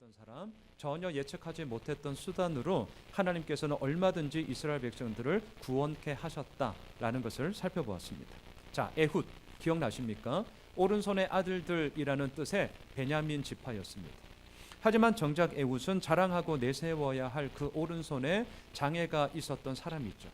못했던 사람, 전혀 예측하지 못했던 수단으로 하나님께서는 얼마든지 이스라엘 백성들을 구원케 하셨다라는 것을 살펴보았습니다. 자, 에훗 기억나십니까? 오른손의 아들들이라는 뜻의 베냐민 지파였습니다. 하지만 정작 에훗은 자랑하고 내세워야 할 그 오른손에 장애가 있었던 사람이죠.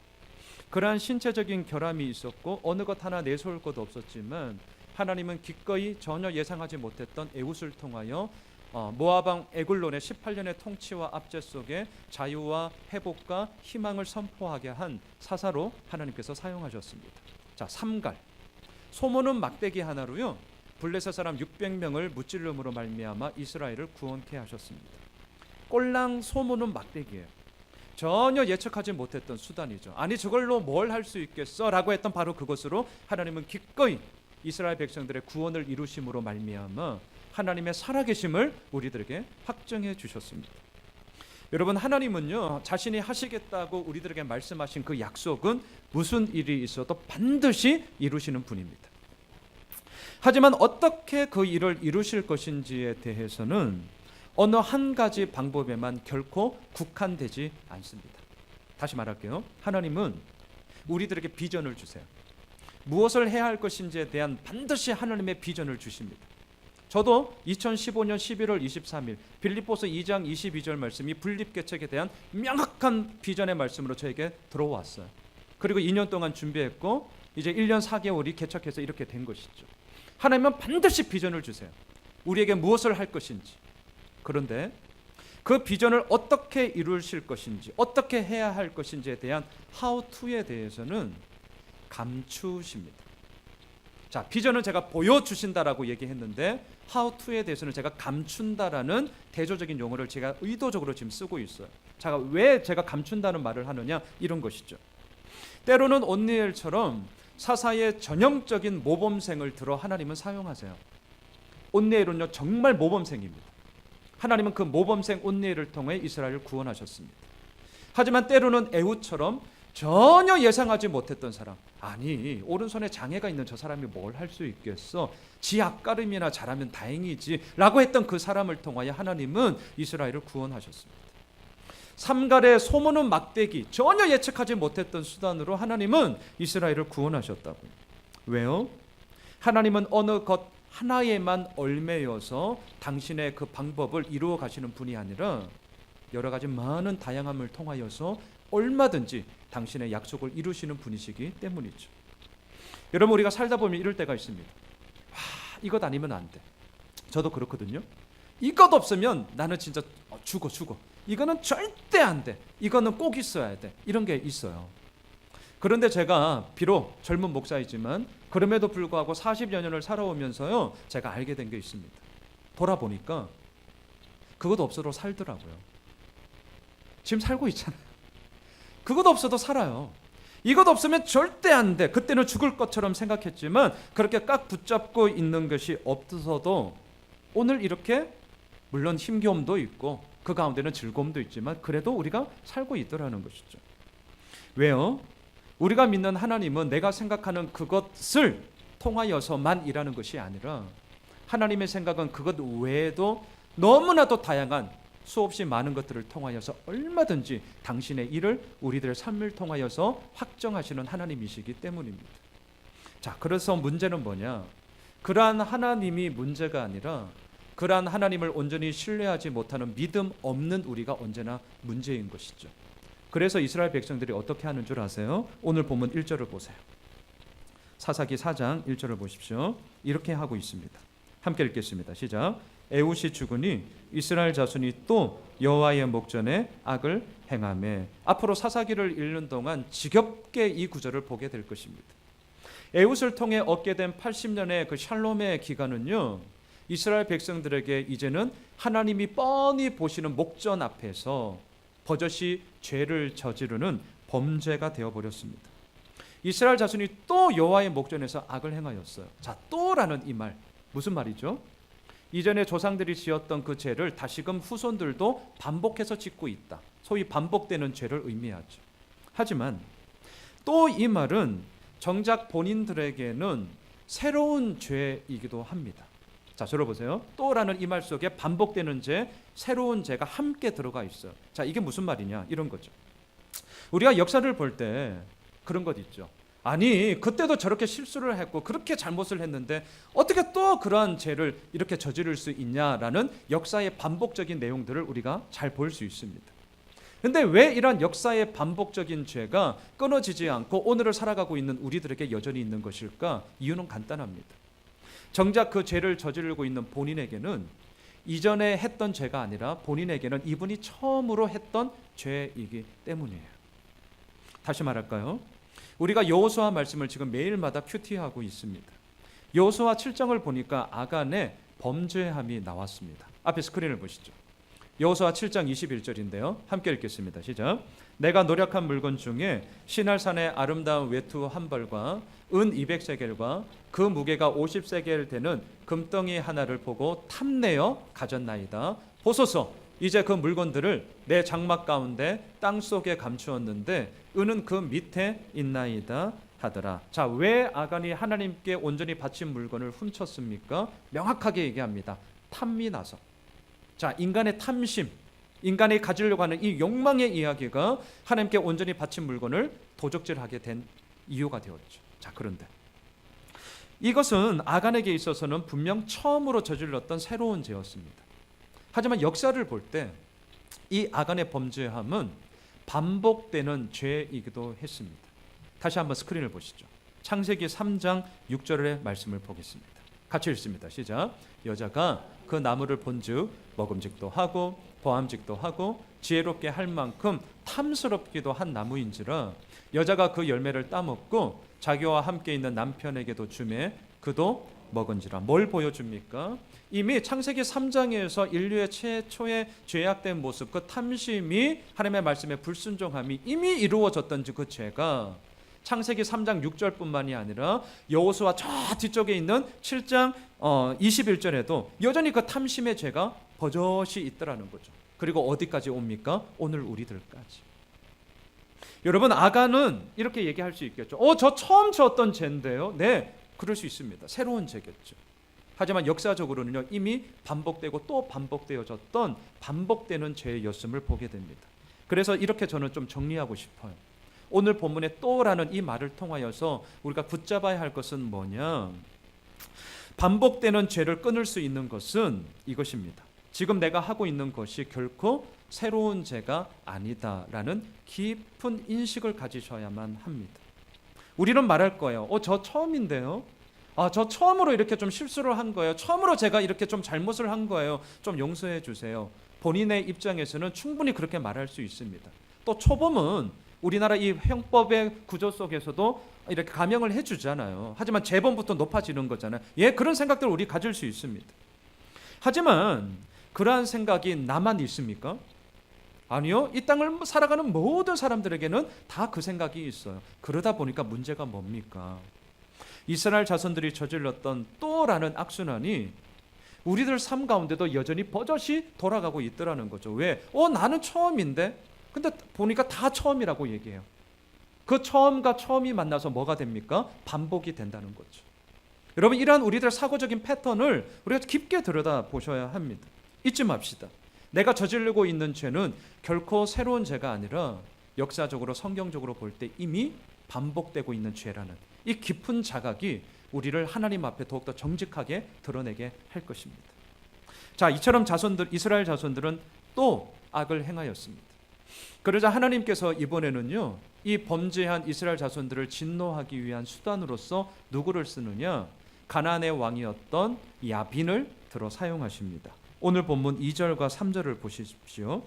그러한 신체적인 결함이 있었고 어느 것 하나 내세울 것 없었지만 하나님은 기꺼이 전혀 예상하지 못했던 에훗을 통하여 모압 왕 에글론의 18년의 통치와 압제 속에 자유와 회복과 희망을 선포하게 한 사사로 하나님께서 사용하셨습니다. 자, 삼갈 소모는 막대기 하나로요 블레셋 사람 600명을 무찔름으로 말미암아 이스라엘을 구원케 하셨습니다. 꼴랑 소모는 막대기예요. 전혀 예측하지 못했던 수단이죠. 아니 저걸로 뭘 할 수 있겠어 라고 했던 바로 그것으로 하나님은 기꺼이 이스라엘 백성들의 구원을 이루심으로 말미암아 하나님의 살아계심을 우리들에게 확증해 주셨습니다. 여러분, 하나님은요 자신이 하시겠다고 우리들에게 말씀하신 그 약속은 무슨 일이 있어도 반드시 이루시는 분입니다. 하지만 어떻게 그 일을 이루실 것인지에 대해서는 어느 한 가지 방법에만 결코 국한되지 않습니다. 다시 말할게요. 하나님은 우리들에게 비전을 주세요. 무엇을 해야 할 것인지에 대한 반드시 하나님의 비전을 주십니다. 저도 2015년 11월 23일 빌립보서 2장 22절 말씀이 분립개척에 대한 명확한 비전의 말씀으로 저에게 들어왔어요. 그리고 2년 동안 준비했고 이제 1년 4개월이 개척해서 이렇게 된 것이죠. 하나님은 반드시 비전을 주세요. 우리에게 무엇을 할 것인지. 그런데 그 비전을 어떻게 이루실 것인지, 어떻게 해야 할 것인지에 대한 how to에 대해서는 감추십니다. 자, 비전은 제가 보여주신다라고 얘기했는데 how to에 대해서는 제가 감춘다라는 대조적인 용어를 제가 의도적으로 지금 쓰고 있어요. 제가 왜 제가 감춘다는 말을 하느냐, 이런 것이죠. 때로는 온니엘처럼 사사의 전형적인 모범생을 들어 하나님은 사용하세요. 온니엘은요 정말 모범생입니다. 하나님은 그 모범생 온니엘을 통해 이스라엘을 구원하셨습니다. 하지만 때로는 에훗처럼 전혀 예상하지 못했던 사람, 아니 오른손에 장애가 있는 저 사람이 뭘 할 수 있겠어, 지 앞가름이나 잘하면 다행이지 라고 했던 그 사람을 통하여 하나님은 이스라엘을 구원하셨습니다. 삼갈의 소모는 막대기, 전혀 예측하지 못했던 수단으로 하나님은 이스라엘을 구원하셨다고요. 왜요? 하나님은 어느 것 하나에만 얽매여서 당신의 그 방법을 이루어 가시는 분이 아니라 여러 가지 많은 다양함을 통하여서 얼마든지 당신의 약속을 이루시는 분이시기 때문이죠. 여러분, 우리가 살다 보면 이럴 때가 있습니다. 이것 아니면 안 돼. 저도 그렇거든요. 이것 없으면 나는 진짜 죽어. 이거는 절대 안 돼. 이거는 꼭 있어야 돼. 이런 게 있어요. 그런데 제가 비록 젊은 목사이지만 그럼에도 불구하고 40여 년을 살아오면서요 제가 알게 된 게 있습니다. 돌아보니까 그것 없어도 살더라고요. 지금 살고 있잖아요. 그것 없어도 살아요. 이것 없으면 절대 안 돼. 그때는 죽을 것처럼 생각했지만 그렇게 꽉 붙잡고 있는 것이 없어도 오늘 이렇게 물론 힘겨움도 있고 그 가운데는 즐거움도 있지만 그래도 우리가 살고 있더라는 것이죠. 왜요? 우리가 믿는 하나님은 내가 생각하는 그것을 통하여서만 일하는 것이 아니라 하나님의 생각은 그것 외에도 너무나도 다양한 수없이 많은 것들을 통하여서 얼마든지 당신의 일을 우리들의 삶을 통하여서 확정하시는 하나님이시기 때문입니다. 자, 그래서 문제는 뭐냐? 그러한 하나님이 문제가 아니라 그러한 하나님을 온전히 신뢰하지 못하는 믿음 없는 우리가 언제나 문제인 것이죠. 그래서 이스라엘 백성들이 어떻게 하는 줄 아세요? 오늘 본문 1절을 보세요. 사사기 4장 1절을 보십시오. 이렇게 하고 있습니다. 함께 읽겠습니다. 시작. 에훗이 죽으니 이스라엘 자손이 또 여호와의 목전에 악을 행하매. 앞으로 사사기를 읽는 동안 지겹게 이 구절을 보게 될 것입니다. 에훗을 통해 얻게 된 80년의 그 샬롬의 기간은요 이스라엘 백성들에게 이제는 하나님이 뻔히 보시는 목전 앞에서 버젓이 죄를 저지르는 범죄가 되어버렸습니다. 이스라엘 자손이 또 여호와의 목전에서 악을 행하였어요. 자, 또라는 이 말 무슨 말이죠? 이전에 조상들이 지었던 그 죄를 다시금 후손들도 반복해서 짓고 있다. 소위 반복되는 죄를 의미하죠. 하지만 또 이 말은 정작 본인들에게는 새로운 죄이기도 합니다. 자, 들어보세요. 또라는 이 말 속에 반복되는 죄, 새로운 죄가 함께 들어가 있어요. 자, 이게 무슨 말이냐? 이런 거죠. 우리가 역사를 볼 때 그런 것 있죠. 아니, 그때도 저렇게 실수를 했고 그렇게 잘못을 했는데 어떻게 또 그러한 죄를 이렇게 저지를 수 있냐라는 역사의 반복적인 내용들을 우리가 잘 볼 수 있습니다. 근데 왜 이러한 역사의 반복적인 죄가 끊어지지 않고 오늘을 살아가고 있는 우리들에게 여전히 있는 것일까? 이유는 간단합니다. 정작 그 죄를 저지르고 있는 본인에게는 이전에 했던 죄가 아니라 본인에게는 이분이 처음으로 했던 죄이기 때문이에요. 다시 말할까요? 우리가 여호수아 말씀을 지금 매일마다 큐티하고 있습니다. 여호수아 7장을 보니까 아간의 범죄함이 나왔습니다. 앞에 스크린을 보시죠. 여호수아 7장 21절인데요. 함께 읽겠습니다. 시작. 내가 노력한 물건 중에 시날산의 아름다운 외투 한 벌과 은 200세겔과 그 무게가 50세겔 되는 금덩이 하나를 보고 탐내어 가졌나이다. 보소서, 이제 그 물건들을 내 장막 가운데 땅 속에 감추었는데 은은 그 밑에 있나이다 하더라. 자, 왜 아간이 하나님께 온전히 바친 물건을 훔쳤습니까? 명확하게 얘기합니다. 탐이 나서. 자, 인간의 탐심, 인간이 가지려고 하는 이 욕망의 이야기가 하나님께 온전히 바친 물건을 도적질하게 된 이유가 되었죠. 자, 그런데 이것은 아간에게 있어서는 분명 처음으로 저질렀던 새로운 죄였습니다. 하지만 역사를 볼 때 이 아간의 범죄함은 반복되는 죄이기도 했습니다. 다시 한번 스크린을 보시죠. 창세기 3장 6절의 말씀을 보겠습니다. 같이 읽습니다. 시작. 여자가 그 나무를 본즉 먹음직도 하고 보암직도 하고 지혜롭게 할 만큼 탐스럽기도 한 나무인지라 여자가 그 열매를 따먹고 자기와 함께 있는 남편에게도 주매 그도 먹은지라. 뭘 보여줍니까? 이미 창세기 3장에서 인류의 최초의 죄악된 모습, 그 탐심이 하나님의 말씀에 불순종함이 이미 이루어졌던 그 죄가 창세기 3장 6절뿐만이 아니라 여호수아 저 뒤쪽에 있는 7장 21절에도 여전히 그 탐심의 죄가 버젓이 있더라는 거죠. 그리고 어디까지 옵니까? 오늘 우리들까지. 여러분, 아간은 이렇게 얘기할 수 있겠죠. 저 처음 졌던 죄인데요. 네, 그럴 수 있습니다. 새로운 죄겠죠. 하지만 역사적으로는요, 이미 반복되고 또 반복되어졌던 반복되는 죄였음을 보게 됩니다. 그래서 이렇게 저는 좀 정리하고 싶어요. 오늘 본문에 또라는 이 말을 통하여서 우리가 붙잡아야 할 것은 뭐냐? 반복되는 죄를 끊을 수 있는 것은 이것입니다. 지금 내가 하고 있는 것이 결코 새로운 죄가 아니다라는 깊은 인식을 가지셔야만 합니다. 우리는 말할 거예요. 저 처음인데요. 저 처음으로 이렇게 좀 실수를 한 거예요. 처음으로 제가 이렇게 좀 잘못을 한 거예요. 좀 용서해 주세요. 본인의 입장에서는 충분히 그렇게 말할 수 있습니다. 또 초범은 우리나라 이 형법의 구조 속에서도 이렇게 감형을 해주잖아요. 하지만 재범부터 높아지는 거잖아요. 예, 그런 생각들을 우리 가질 수 있습니다. 하지만 그러한 생각이 나만 있습니까? 아니요. 이 땅을 살아가는 모든 사람들에게는 다 그 생각이 있어요. 그러다 보니까 문제가 뭡니까? 이스라엘 자손들이 저질렀던 또라는 악순환이 우리들 삶 가운데도 여전히 버젓이 돌아가고 있더라는 거죠. 왜? 나는 처음인데 근데 보니까 다 처음이라고 얘기해요. 그 처음과 처음이 만나서 뭐가 됩니까? 반복이 된다는 거죠. 여러분, 이러한 우리들 사고적인 패턴을 우리가 깊게 들여다보셔야 합니다. 잊지 맙시다. 내가 저지르고 있는 죄는 결코 새로운 죄가 아니라 역사적으로 성경적으로 볼 때 이미 반복되고 있는 죄라는 이 깊은 자각이 우리를 하나님 앞에 더욱더 정직하게 드러내게 할 것입니다. 자, 이처럼 이스라엘 자손들은 또 악을 행하였습니다. 그러자 하나님께서 이번에는요, 이 범죄한 이스라엘 자손들을 진노하기 위한 수단으로서 누구를 쓰느냐? 가나안의 왕이었던 야빈을 들어 사용하십니다. 오늘 본문 2절과 3절을 보십시오.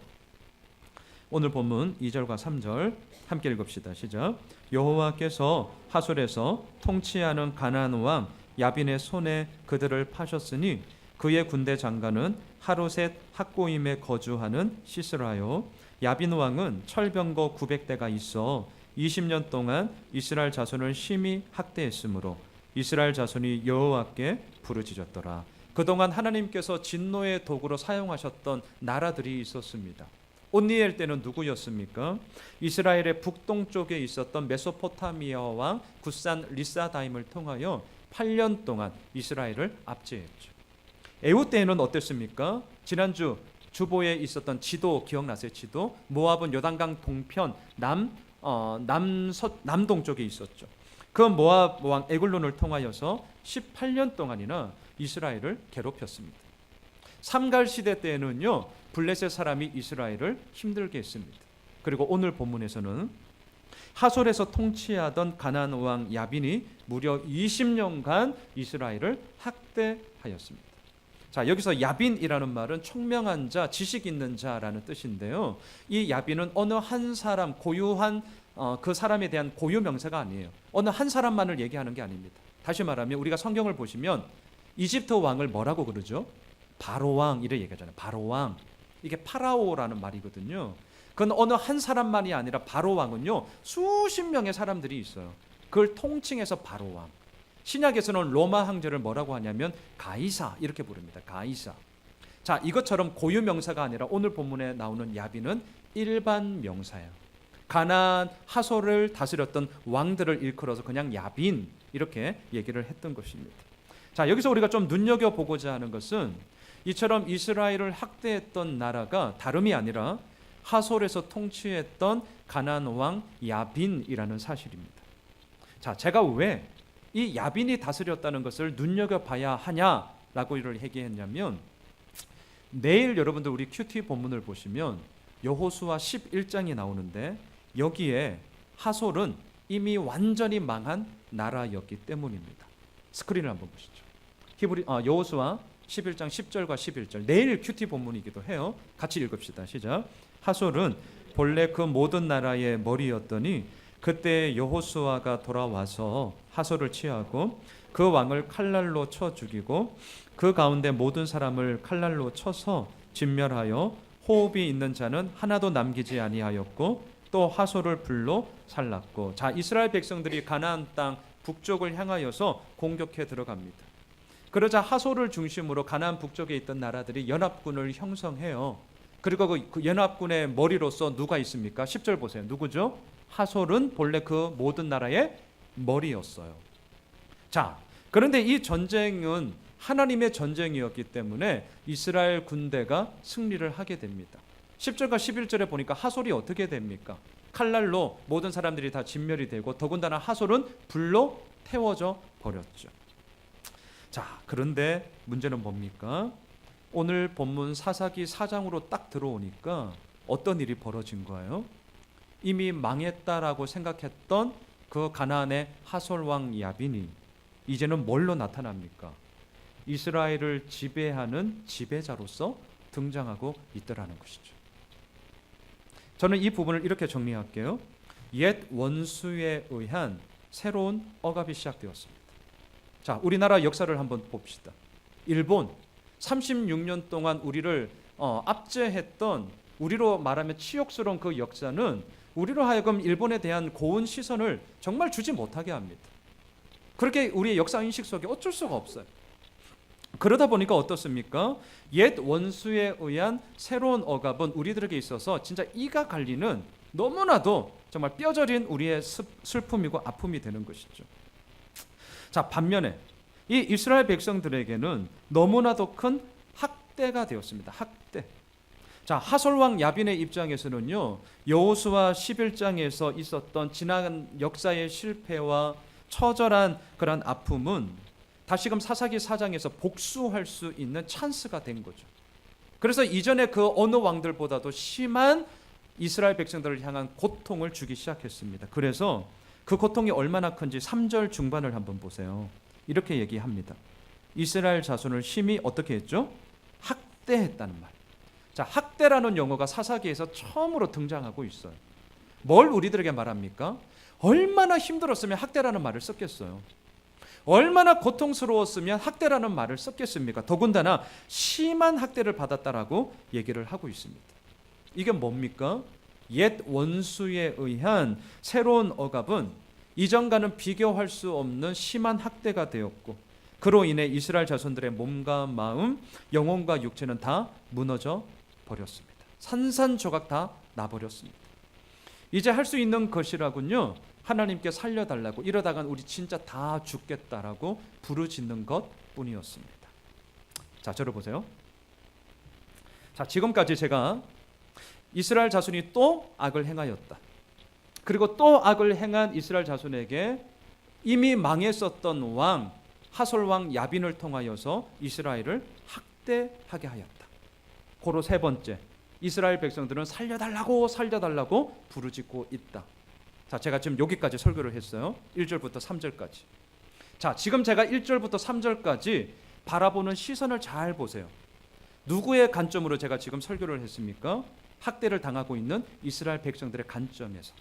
오늘 본문 2절과 3절 함께 읽읍시다. 시작. 여호와께서 하솔에서 통치하는 가나안 왕 야빈의 손에 그들을 파셨으니 그의 군대 장관은 하루셋 학고임에 거주하는 시스라요. 야빈 왕은 철병거 900대가 있어 20년 동안 이스라엘 자손을 심히 학대했으므로 이스라엘 자손이 여호와께 부르짖었더라. 그동안 하나님께서 진노의 도구로 사용하셨던 나라들이 있었습니다. 온니엘 때는 누구였습니까? 이스라엘의 북동쪽에 있었던 메소포타미아 왕 굿산 리사다임을 통하여 8년 동안 이스라엘을 압제했죠. 에훗 때에는 어땠습니까? 지난주 주보에 있었던 지도 기억나세요? 지도 모압은 요단강 동편 남동쪽에 있었죠. 그 모압 왕 에글론을 통하여서 18년 동안이나 이스라엘을 괴롭혔습니다. 삼갈 시대 때에는요, 블레셋 사람이 이스라엘을 힘들게 했습니다. 그리고 오늘 본문에서는 하솔에서 통치하던 가나안 왕 야빈이 무려 20년간 이스라엘을 학대하였습니다. 자, 여기서 야빈이라는 말은 총명한 자, 지식 있는 자라는 뜻인데요. 이 야빈은 어느 한 사람, 고유한 그 사람에 대한 고유 명사가 아니에요. 어느 한 사람만을 얘기하는 게 아닙니다. 다시 말하면 우리가 성경을 보시면 이집트 왕을 뭐라고 그러죠? 바로 왕 이래 얘기하잖아요. 바로 왕. 이게 파라오라는 말이거든요. 그건 어느 한 사람만이 아니라 바로 왕은요, 수십 명의 사람들이 있어요. 그걸 통칭해서 바로 왕. 신약에서는 로마 황제를 뭐라고 하냐면 가이사 이렇게 부릅니다. 가이사. 자, 이것처럼 고유 명사가 아니라 오늘 본문에 나오는 야빈은 일반 명사예요. 가나안 하솔을 다스렸던 왕들을 일컬어서 그냥 야빈 이렇게 얘기를 했던 것입니다. 자, 여기서 우리가 좀 눈여겨보고자 하는 것은 이처럼 이스라엘을 학대했던 나라가 다름이 아니라 하솔에서 통치했던 가나안 왕 야빈이라는 사실입니다. 자, 제가 왜 이 야빈이 다스렸다는 것을 눈여겨봐야 하냐라고 이를 얘기했냐면, 내일 여러분들 우리 큐티 본문을 보시면 여호수아 11장이 나오는데 여기에 하솔은 이미 완전히 망한 나라였기 때문입니다. 스크린을 한번 보시죠. 여호수아 11장 10절과 11절, 내일 큐티 본문이기도 해요. 같이 읽읍시다. 시작. 하솔은 본래 그 모든 나라의 머리였더니 그때 여호수아가 돌아와서 하솔을 취하고 그 왕을 칼날로 쳐 죽이고 그 가운데 모든 사람을 칼날로 쳐서 진멸하여 호흡이 있는 자는 하나도 남기지 아니하였고 또 하솔을 불로 살랐고. 자, 이스라엘 백성들이 가나안 땅 북쪽을 향하여서 공격해 들어갑니다. 그러자 하솔을 중심으로 가나안 북쪽에 있던 나라들이 연합군을 형성해요. 그리고 그 연합군의 머리로서 누가 있습니까? 10절 보세요. 누구죠? 하솔은 본래 그 모든 나라의 머리였어요. 자, 그런데 이 전쟁은 하나님의 전쟁이었기 때문에 이스라엘 군대가 승리를 하게 됩니다. 10절과 11절에 보니까 하솔이 어떻게 됩니까? 칼날로 모든 사람들이 다 진멸이 되고 더군다나 하솔은 불로 태워져 버렸죠. 자, 그런데 문제는 뭡니까? 오늘 본문 사사기 4장으로 딱 들어오니까 어떤 일이 벌어진 거예요? 이미 망했다라고 생각했던 그 가나안의 하솔 왕 야빈이 이제는 뭘로 나타납니까? 이스라엘을 지배하는 지배자로서 등장하고 있더라는 것이죠. 저는 이 부분을 이렇게 정리할게요. 옛 원수에 의한 새로운 억압이 시작되었습니다. 자, 우리나라 역사를 한번 봅시다. 일본 36년 동안 우리를 압제했던, 우리로 말하면 치욕스러운 그 역사는 우리로 하여금 일본에 대한 고운 시선을 정말 주지 못하게 합니다. 그렇게 우리의 역사 인식 속에 어쩔 수가 없어요. 그러다 보니까 어떻습니까? 옛 원수에 의한 새로운 억압은 우리들에게 있어서 진짜 이가 갈리는, 너무나도 정말 뼈저린 우리의 슬픔이고 아픔이 되는 것이죠. 자, 반면에 이 이스라엘 백성들에게는 너무나도 큰 학대가 되었습니다. 학대. 자, 하솔 왕 야빈의 입장에서는요, 여호수아 11장에서 있었던 지난 역사의 실패와 처절한 그런 아픔은 다시금 사사기 4장에서 복수할 수 있는 찬스가 된 거죠. 그래서 이전에 그 어느 왕들보다도 심한 이스라엘 백성들을 향한 고통을 주기 시작했습니다. 그래서 그 고통이 얼마나 큰지 3절 중반을 한번 보세요. 이렇게 얘기합니다. 이스라엘 자손을 심히 어떻게 했죠? 학대했다는 말. 자, 학대라는 용어가 사사기에서 처음으로 등장하고 있어요. 뭘 우리들에게 말합니까? 얼마나 힘들었으면 학대라는 말을 썼겠어요. 얼마나 고통스러웠으면 학대라는 말을 썼겠습니까? 더군다나 심한 학대를 받았다라고 얘기를 하고 있습니다. 이게 뭡니까? 옛 원수에 의한 새로운 억압은 이전과는 비교할 수 없는 심한 학대가 되었고, 그로 인해 이스라엘 자손들의 몸과 마음, 영혼과 육체는 다 무너져 버렸습니다. 산산조각 다 나버렸습니다. 이제 할 수 있는 것이라군요, 하나님께 살려달라고, 이러다간 우리 진짜 다 죽겠다라고 부르짖는 것뿐이었습니다. 자, 저를 보세요. 자, 지금까지 제가 이스라엘 자손이 또 악을 행하였다. 그리고 또 악을 행한 이스라엘 자손에게 이미 망했었던 왕 하솔 왕 야빈을 통하여서 이스라엘을 학대하게 하였다. 고로 세 번째, 이스라엘 백성들은 살려달라고 부르짖고 있다. 자, 제가 지금 여기까지 설교를 했어요. 1절부터 3절까지. 자, 지금 제가 1절부터 3절까지 바라보는 시선을 잘 보세요. 누구의 관점으로 제가 지금 설교를 했습니까? 학대를 당하고 있는 이스라엘 백성들의 관점에서.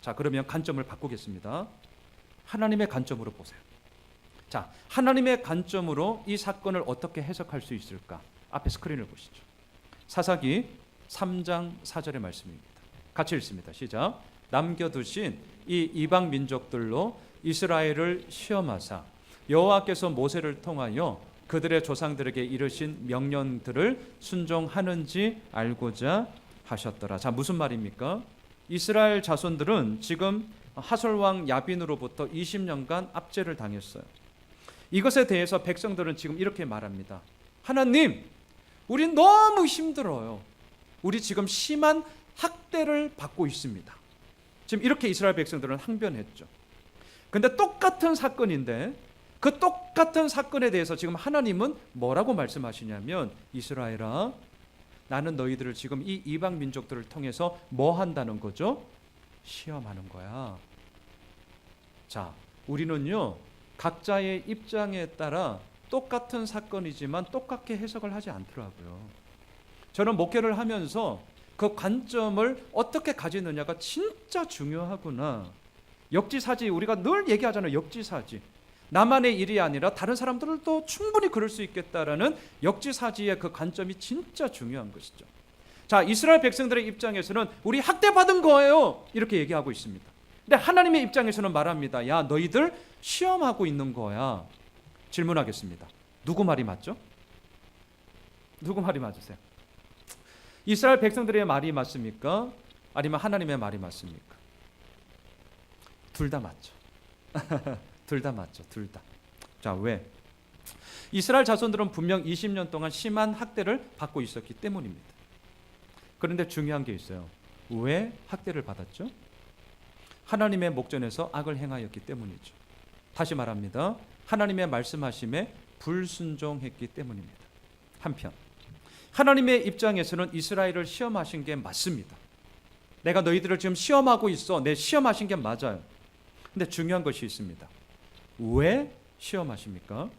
자, 그러면 관점을 바꾸겠습니다. 하나님의 관점으로 보세요. 자, 하나님의 관점으로 이 사건을 어떻게 해석할 수 있을까? 앞에 스크린을 보시죠. 사사기 3장 4절의 말씀입니다. 같이 읽습니다. 시작. 남겨두신 이 이방 민족들로 이스라엘을 시험하사 여호와께서 모세를 통하여 그들의 조상들에게 이르신 명령들을 순종하는지 알고자 하셨더라. 자, 무슨 말입니까? 이스라엘 자손들은 지금 하솔 왕 야빈으로부터 20년간 압제를 당했어요. 이것에 대해서 백성들은 지금 이렇게 말합니다. 하나님, 우린 너무 힘들어요. 우리 지금 심한 학대를 받고 있습니다. 지금 이렇게 이스라엘 백성들은 항변했죠. 근데 똑같은 사건인데 그 똑같은 사건에 대해서 지금 하나님은 뭐라고 말씀하시냐면, 이스라엘아, 나는 너희들을 지금 이 이방 민족들을 통해서 뭐 한다는 거죠? 시험하는 거야. 자, 우리는요, 각자의 입장에 따라 똑같은 사건이지만 똑같게 해석을 하지 않더라고요. 저는 목회를 하면서 그 관점을 어떻게 가지느냐가 진짜 중요하구나. 역지사지, 우리가 늘 얘기하잖아요. 역지사지. 나만의 일이 아니라 다른 사람들도 충분히 그럴 수 있겠다라는 역지사지의 그 관점이 진짜 중요한 것이죠. 자, 이스라엘 백성들의 입장에서는 우리 학대받은 거예요, 이렇게 얘기하고 있습니다. 근데 하나님의 입장에서는 말합니다. 야, 너희들 시험하고 있는 거야. 질문하겠습니다. 누구 말이 맞죠? 누구 말이 맞으세요? 이스라엘 백성들의 말이 맞습니까? 아니면 하나님의 말이 맞습니까? 둘 다 맞죠. 둘 다 맞죠. 둘 다. 자, 왜? 이스라엘 자손들은 분명 20년 동안 심한 학대를 받고 있었기 때문입니다. 그런데 중요한 게 있어요. 왜 학대를 받았죠? 하나님의 목전에서 악을 행하였기 때문이죠. 다시 말합니다. 하나님의 말씀하심에 불순종했기 때문입니다. 한편 하나님의 입장에서는 이스라엘을 시험하신 게 맞습니다. 내가 너희들을 지금 시험하고 있어. 내 시험하신 게 맞아요. 근데 중요한 것이 있습니다. 왜 시험하십니까?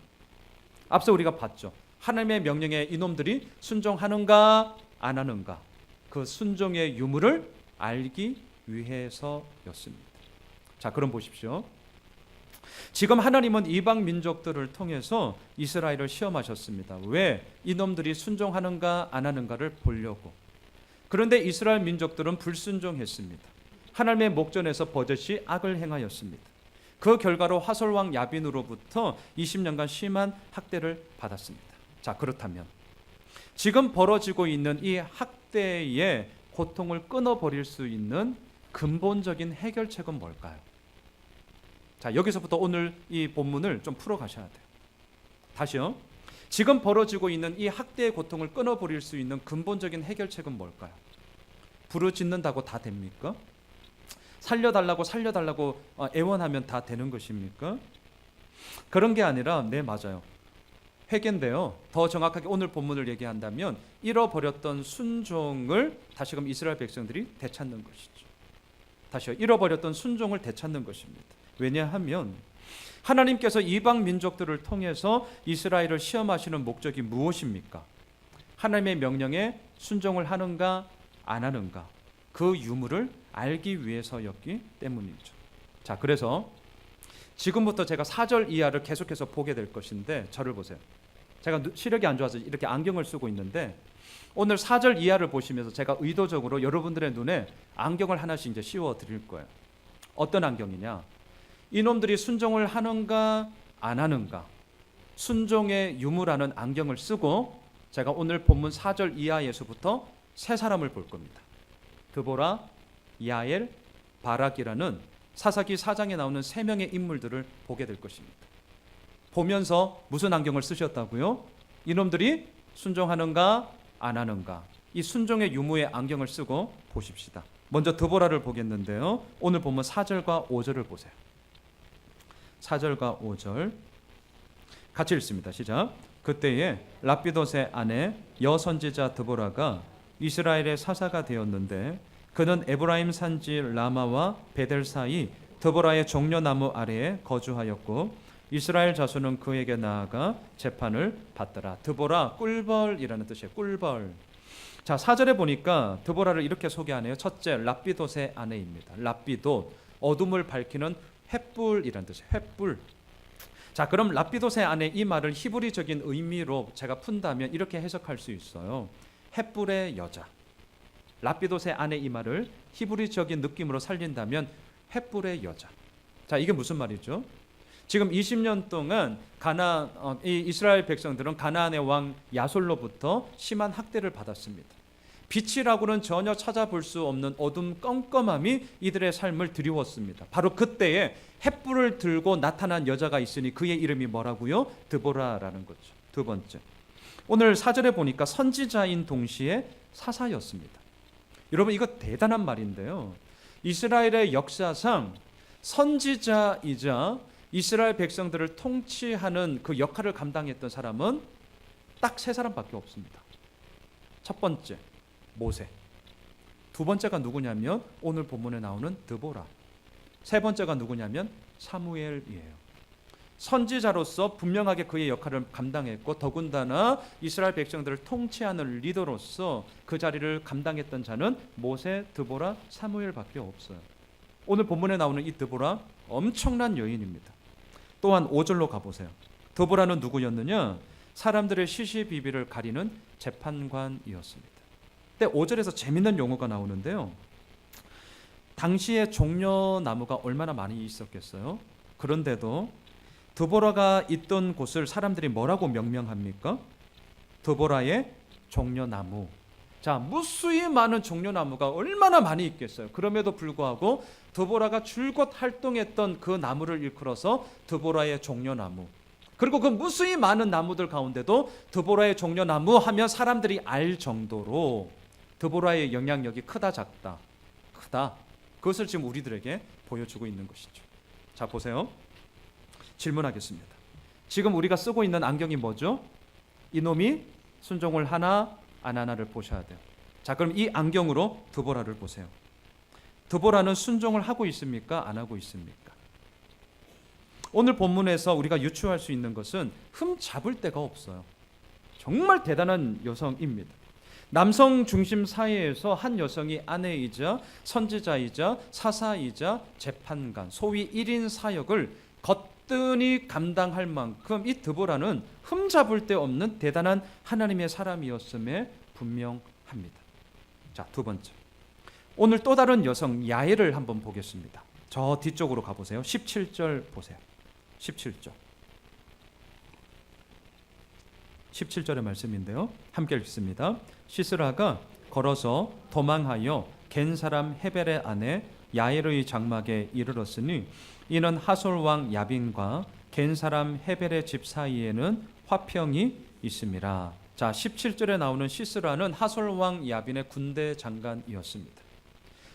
앞서 우리가 봤죠. 하나님의 명령에 이놈들이 순종하는가 안 하는가, 그 순종의 유무를 알기 위해서였습니다. 자, 그럼 보십시오. 지금 하나님은 이방 민족들을 통해서 이스라엘을 시험하셨습니다. 왜? 이놈들이 순종하는가 안 하는가를 보려고. 그런데 이스라엘 민족들은 불순종했습니다. 하나님의 목전에서 버젓이 악을 행하였습니다. 그 결과로 하솔 왕 야빈으로부터 20년간 심한 학대를 받았습니다. 자, 그렇다면 지금 벌어지고 있는 이 학대의 고통을 끊어버릴 수 있는 근본적인 해결책은 뭘까요? 자, 여기서부터 오늘 이 본문을 좀 풀어가셔야 돼요. 다시요. 지금 벌어지고 있는 이 학대의 고통을 끊어버릴 수 있는 근본적인 해결책은 뭘까요? 부르짖는다고 다 됩니까? 살려달라고 애원하면 다 되는 것입니까? 그런 게 아니라, 네, 맞아요. 회개인데요. 더 정확하게 오늘 본문을 얘기한다면 잃어버렸던 순종을 다시금 이스라엘 백성들이 되찾는 것이죠. 다시요. 잃어버렸던 순종을 되찾는 것입니다. 왜냐하면 하나님께서 이방 민족들을 통해서 이스라엘을 시험하시는 목적이 무엇입니까? 하나님의 명령에 순종을 하는가 안 하는가, 그 유무를 알기 위해서였기 때문이죠. 자, 그래서 지금부터 제가 4절 이하를 계속해서 보게 될 것인데, 저를 보세요. 제가 시력이 안 좋아서 이렇게 안경을 쓰고 있는데 오늘 4절 이하를 보시면서 제가 의도적으로 여러분들의 눈에 안경을 하나씩 이제 씌워 드릴 거예요. 어떤 안경이냐? 이놈들이 순종을 하는가 안 하는가, 순종의 유무라는 안경을 쓰고 제가 오늘 본문 4절 이하에서부터 세 사람을 볼 겁니다. 드보라, 야엘, 바락이라는 사사기 4장에 나오는 세 명의 인물들을 보게 될 것입니다. 보면서 무슨 안경을 쓰셨다고요? 이놈들이 순종하는가 안 하는가, 이 순종의 유무의 안경을 쓰고 보십시다. 먼저 드보라를 보겠는데요. 오늘 보면 4절과 5절을 보세요. 4절과 5절 같이 읽습니다. 시작. 그때에 랍비돗의 아내 여선지자 드보라가 이스라엘의 사사가 되었는데 그는 에브라임 산지 라마와 베델 사이 드보라의 종려나무 아래에 거주하였고 이스라엘 자손은 그에게 나아가 재판을 받더라. 드보라, 꿀벌이라는 뜻이에요. 꿀벌. 자, 4절에 보니까 드보라를 이렇게 소개하네요. 첫째, 랍비돗의 아내입니다. 랍비돗, 어둠을 밝히는 횃불이라는 뜻이에요. 횃불. 자, 그럼 랍비돗의 아내, 이 말을 히브리적인 의미로 제가 푼다면 이렇게 해석할 수 있어요. 횃불의 여자. 랍비돗의 아내, 이 말을 히브리적인 느낌으로 살린다면 횃불의 여자. 자, 이게 무슨 말이죠? 지금 20년 동안 이 이스라엘 백성들은 가나안의 왕 야솔로부터 심한 학대를 받았습니다. 빛이라고는 전혀 찾아볼 수 없는 어둠 껌껌함이 이들의 삶을 드리웠습니다. 바로 그때에 횃불을 들고 나타난 여자가 있으니 그의 이름이 뭐라고요? 드보라라는 거죠. 두 번째, 오늘 4절에 보니까 선지자인 동시에 사사였습니다. 여러분, 이거 대단한 말인데요. 이스라엘의 역사상 선지자이자 이스라엘 백성들을 통치하는 그 역할을 감당했던 사람은 딱 세 사람밖에 없습니다. 첫 번째, 모세. 두 번째가 누구냐면 오늘 본문에 나오는 드보라. 세 번째가 누구냐면 사무엘이에요. 선지자로서 분명하게 그의 역할을 감당했고 더군다나 이스라엘 백성들을 통치하는 리더로서 그 자리를 감당했던 자는 모세, 드보라, 사무엘밖에 없어요. 오늘 본문에 나오는 이 드보라 엄청난 여인입니다. 또한 5절로 가보세요. 드보라는 누구였느냐? 사람들의 시시비비를 가리는 재판관이었습니다. 근데 5절에서 재밌는 용어가 나오는데요. 당시에 종려나무가 얼마나 많이 있었겠어요? 그런데도 드보라가 있던 곳을 사람들이 뭐라고 명명합니까? 드보라의 종려나무. 자, 무수히 많은 종려나무가 얼마나 많이 있겠어요. 그럼에도 불구하고 드보라가 줄곧 활동했던 그 나무를 일컬어서 드보라의 종려나무. 그리고 그 무수히 많은 나무들 가운데도 드보라의 종려나무 하면 사람들이 알 정도로 드보라의 영향력이 크다 작다? 크다. 그것을 지금 우리들에게 보여주고 있는 것이죠. 자, 보세요. 질문하겠습니다. 지금 우리가 쓰고 있는 안경이 뭐죠? 이놈이 순종을 하나 안 하나를 보셔야 돼요. 자, 그럼 이 안경으로 드보라를 보세요. 드보라는 순종을 하고 있습니까? 안 하고 있습니까? 오늘 본문에서 우리가 유추할 수 있는 것은 흠 잡을 데가 없어요. 정말 대단한 여성입니다. 남성 중심 사회에서 한 여성이 아내이자 선지자이자 사사이자 재판관, 소위 1인 사역을 거뜬히 감당할 만큼 이 드보라는 흠 잡을 데 없는 대단한 하나님의 사람이었음에 분명합니다. 자, 두 번째, 오늘 또 다른 여성 야엘을 한번 보겠습니다. 저 뒤쪽으로 가보세요. 17절 보세요. 17절 17절의 말씀인데요. 함께 읽습니다. 시스라가 걸어서 도망하여 겐 사람 헤벨의 아내 야엘의 장막에 이르렀으니 이는 하솔 왕 야빈과 겐 사람 헤벨의 집 사이에는 화평이 있음이라. 자, 17절에 나오는 시스라는 하솔 왕 야빈의 군대 장관이었습니다.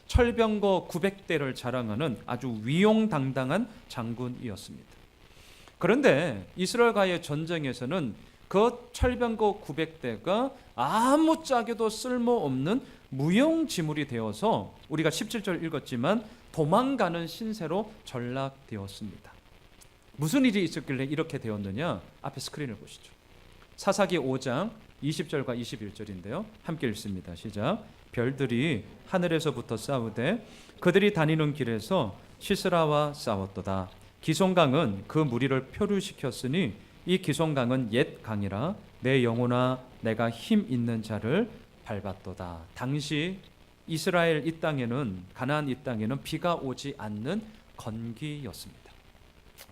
철병거 900대를 자랑하는 아주 위용당당한 장군이었습니다. 그런데 이스라엘과의 전쟁에서는 그 철병거 900대가 아무짝에도 쓸모없는 무용지물이 되어서 우리가 17절 읽었지만 도망가는 신세로 전락되었습니다. 무슨 일이 있었길래 이렇게 되었느냐? 앞에 스크린을 보시죠. 사사기 5장 20절과 21절인데요. 함께 읽습니다. 시작. 별들이 하늘에서부터 싸우되 그들이 다니는 길에서 시스라와 싸웠도다. 기송강은 그 무리를 표류시켰으니 이 기송강은 옛 강이라 내 영혼아 내가 힘 있는 자를 밟았도다. 당시 이스라엘 이 땅에는, 가나안 이 땅에는 비가 오지 않는 건기였습니다.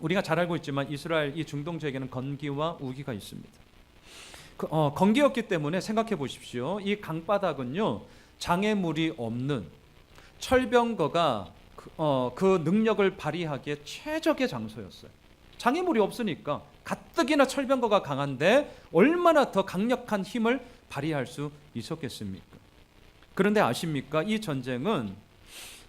우리가 잘 알고 있지만 이스라엘 이 중동 지역에는 건기와 우기가 있습니다. 건기였기 때문에 생각해 보십시오. 이 강바닥은요, 장애물이 없는 철병거가 그 능력을 발휘하기에 최적의 장소였어요. 장애물이 없으니까 가뜩이나 철병거가 강한데 얼마나 더 강력한 힘을 발휘할 수 있었겠습니까? 그런데 아십니까? 이 전쟁은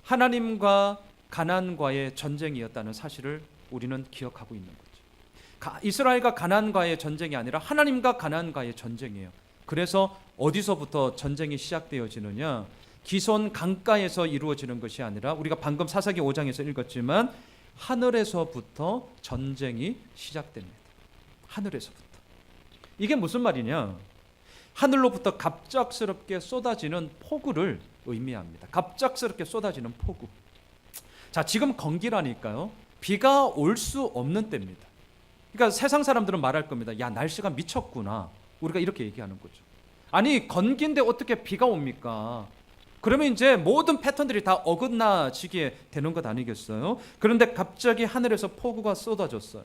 하나님과 가나안과의 전쟁이었다는 사실을 우리는 기억하고 있는 거죠. 이스라엘과 가나안과의 전쟁이 아니라 하나님과 가나안과의 전쟁이에요. 그래서 어디서부터 전쟁이 시작되어지느냐? 기손 강가에서 이루어지는 것이 아니라 우리가 방금 사사기 5장에서 읽었지만 하늘에서부터 전쟁이 시작됩니다. 하늘에서부터. 이게 무슨 말이냐? 하늘로부터 갑작스럽게 쏟아지는 폭우를 의미합니다. 갑작스럽게 쏟아지는 폭우. 자, 지금 건기라니까요. 비가 올 수 없는 때입니다. 그러니까 세상 사람들은 말할 겁니다. 야, 날씨가 미쳤구나. 우리가 이렇게 얘기하는 거죠. 아니, 건기인데 어떻게 비가 옵니까? 그러면 이제 모든 패턴들이 다 어긋나지게 되는 것 아니겠어요? 그런데 갑자기 하늘에서 폭우가 쏟아졌어요.